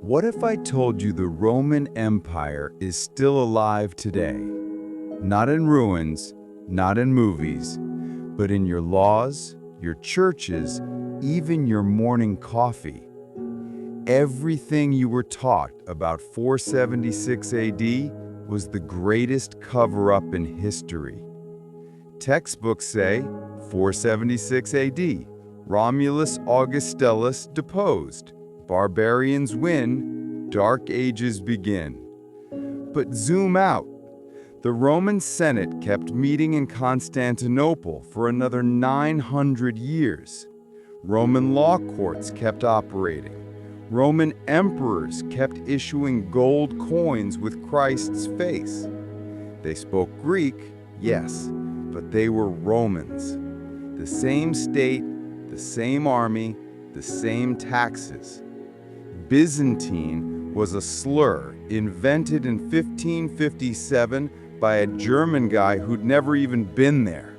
What if I told you the Roman Empire is still alive today? Not in ruins, not in movies, but in your laws, your churches, even your morning coffee. Everything you were taught about 476 AD was the greatest cover-up in history. Textbooks say 476 AD, Romulus Augustulus deposed. Barbarians win, Dark Ages begin. But zoom out. The Roman Senate kept meeting in Constantinople for another 900 years. Roman law courts kept operating. Roman emperors kept issuing gold coins with Christ's face. They spoke Greek, yes, but they were Romans. The same state, the same army, the same taxes. Byzantine was a slur invented in 1557 by a German guy who'd never even been there.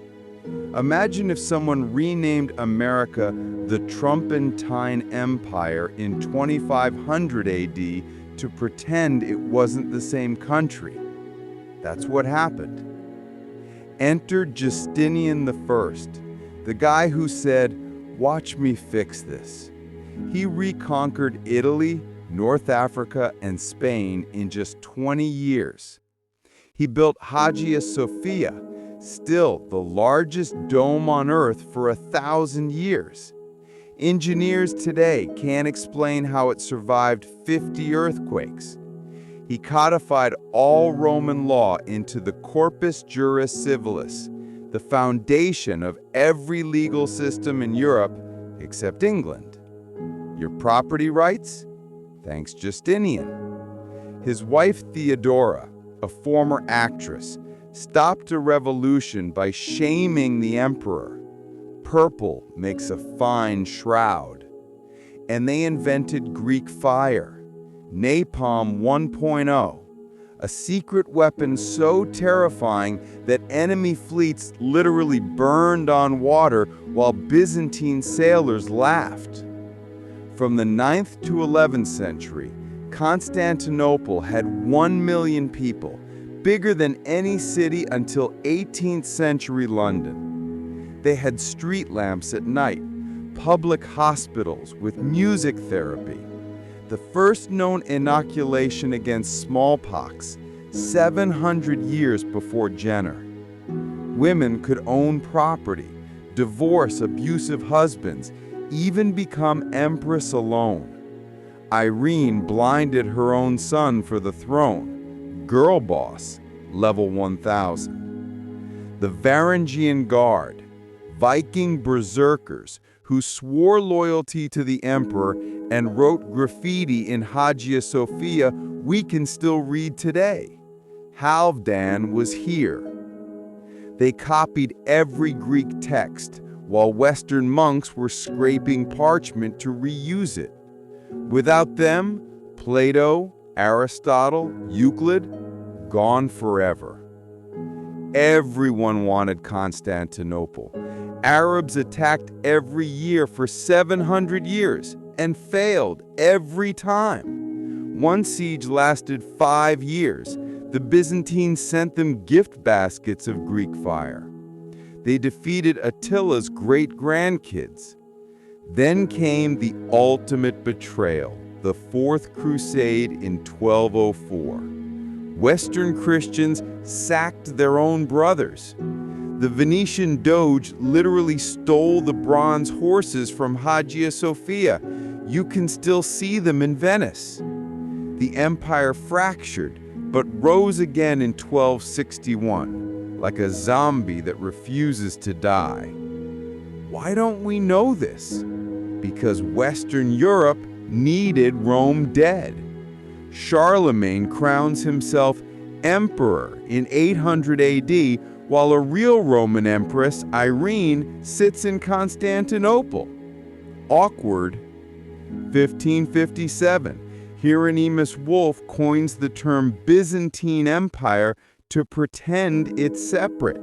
Imagine if someone renamed America the Trumpentine Empire in 2500 AD to pretend it wasn't the same country. That's what happened. Enter Justinian I, the guy who said, "Watch me fix this." He reconquered Italy, North Africa, and Spain in just 20 years. He built Hagia Sophia, still the largest dome on Earth for 1,000 years. Engineers today can't explain how it survived 50 earthquakes. He codified all Roman law into the Corpus Juris Civilis, the foundation of every legal system in Europe except England. Your property rights? Thanks Justinian. His wife Theodora, a former actress, stopped a revolution by shaming the emperor. Purple makes a fine shroud. And they invented Greek fire, Napalm 1.0, a secret weapon so terrifying that enemy fleets literally burned on water while Byzantine sailors laughed. From the 9th to 11th century, Constantinople had 1 million people, bigger than any city until 18th century London. They had street lamps at night, public hospitals with music therapy, the first known inoculation against smallpox, 700 years before Jenner. Women could own property, divorce abusive husbands, even become empress alone. Irene blinded her own son for the throne. Girl boss, level 1000. The Varangian Guard, Viking berserkers who swore loyalty to the emperor and wrote graffiti in Hagia Sophia we can still read today. Halfdan was here. They copied every Greek text, while Western monks were scraping parchment to reuse it. Without them, Plato, Aristotle, Euclid, gone forever. Everyone wanted Constantinople. Arabs attacked every year for 700 years and failed every time. One siege lasted 5 years. The Byzantines sent them gift baskets of Greek fire. They defeated Attila's great-grandkids. Then came the ultimate betrayal, the Fourth Crusade in 1204. Western Christians sacked their own brothers. The Venetian Doge literally stole the bronze horses from Hagia Sophia. You can still see them in Venice. The empire fractured, but rose again in 1261, like a zombie that refuses to die. Why don't we know this? Because Western Europe needed Rome dead. Charlemagne crowns himself emperor in 800 AD, while a real Roman empress, Irene, sits in Constantinople. Awkward. 1557, Hieronymus Wolff coins the term Byzantine Empire to pretend it's separate.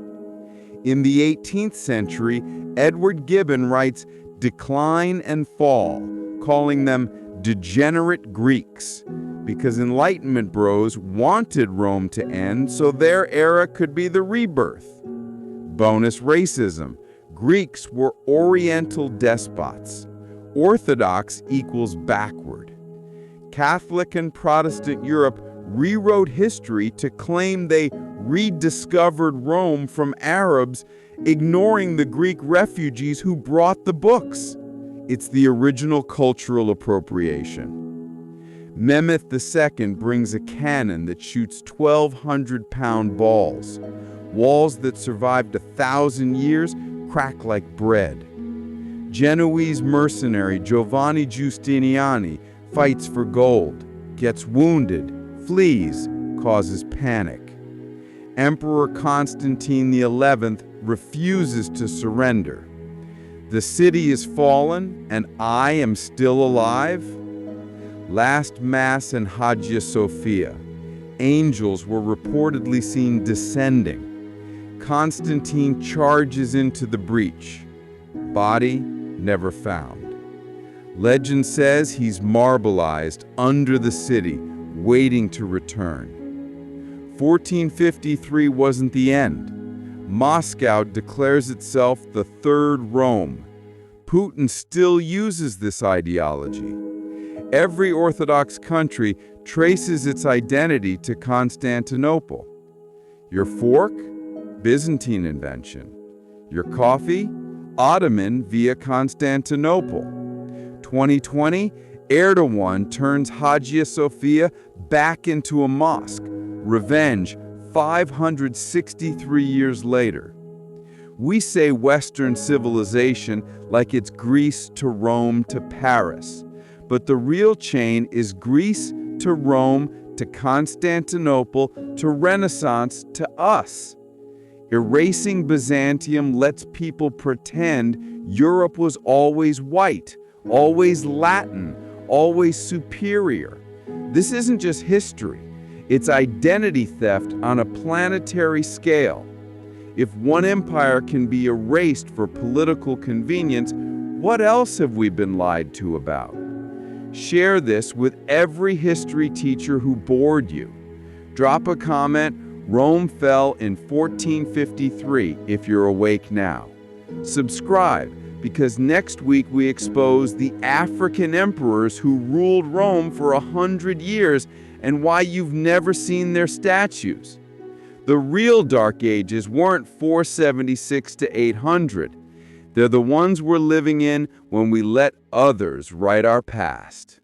In the 18th century, Edward Gibbon writes Decline and Fall, calling them degenerate Greeks, because Enlightenment bros wanted Rome to end so their era could be the rebirth. Bonus racism. Greeks were Oriental despots. Orthodox equals backward. Catholic and Protestant Europe rewrote history to claim they rediscovered Rome from Arabs, ignoring the Greek refugees who brought the books. It's the original cultural appropriation. Mehmet II brings a cannon that shoots 1,200-pound balls. Walls that survived 1,000 years crack like bread. Genoese mercenary Giovanni Giustiniani fights for gold, gets wounded, flees, causes panic. Emperor Constantine XI refuses to surrender. The city is fallen, and I am still alive? Last Mass in Hagia Sophia. Angels were reportedly seen descending. Constantine charges into the breach. Body never found. Legend says he's marbleized under the city, waiting to return. 1453 wasn't the end. Moscow declares itself the Third Rome. Putin still uses this ideology. Every Orthodox country traces its identity to Constantinople. Your fork? Byzantine invention. Your coffee? Ottoman via Constantinople. 2020, Erdogan turns Hagia Sophia back into a mosque. Revenge 563 years later. We say Western civilization like it's Greece to Rome to Paris. But the real chain is Greece to Rome to Constantinople to Renaissance to us. Erasing Byzantium lets people pretend Europe was always white, always Latin, always superior. This isn't just history. It's identity theft on a planetary scale. If one empire can be erased for political convenience, what else have we been lied to about? Share this with every history teacher who bored you. Drop a comment, Rome fell in 1453, if you're awake now. Subscribe, because next week we expose the African emperors who ruled Rome for 100 years and why you've never seen their statues. The real Dark Ages weren't 476 to 800. They're the ones we're living in when we let others write our past.